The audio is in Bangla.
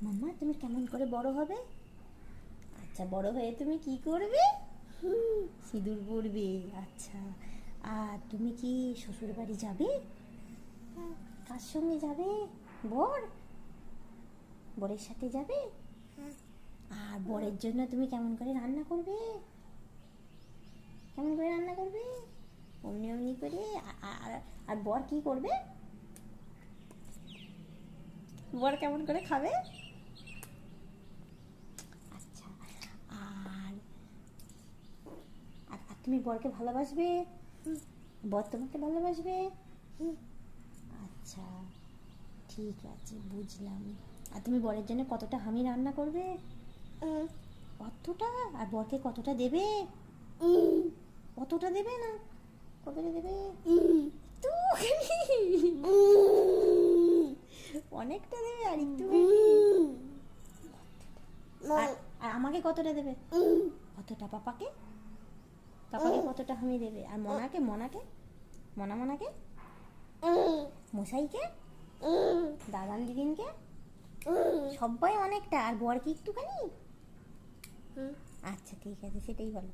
মাম্মা তুমি কেমন করে বড় হবে? আচ্ছা, বড় হয়ে তুমি কি করবে? সিঁদুর পরবে। আচ্ছা, আর তুমি কি শ্বশুর বাড়ি যাবে? কার সঙ্গে যাবে? বরের সাথে যাবে? আর বরের জন্য তুমি কেমন করে রান্না করবে? কেমন করে রান্না করবে? অমনি অমনি করে। আর বর কি করবে? বর কেমন করে খাবে? আচ্ছা, আর আর আর তুমি বরকে ভালোবাসবে? বর তোমাকে ভালোবাসবে? আচ্ছা, ঠিক আছে, বুঝলাম। আর তুমি বরের জন্য কতটা হামি রান্না করবে? কতটা? আর বরকে কতটা দেবে? কতটা দেবে? না কতটা দেবে? অনেকটা দেবে আর একটু? আর আর আমাকে কতটা দেবে? কতটা? পাপাকে কতটা হামি দেবে? আর মনাকে মনাকে মশাইকে, দাদান দিদিনকে, সবাই অনেকটা। আর বর কি একটুখানি? আচ্ছা, ঠিক আছে, সেটাই বলো।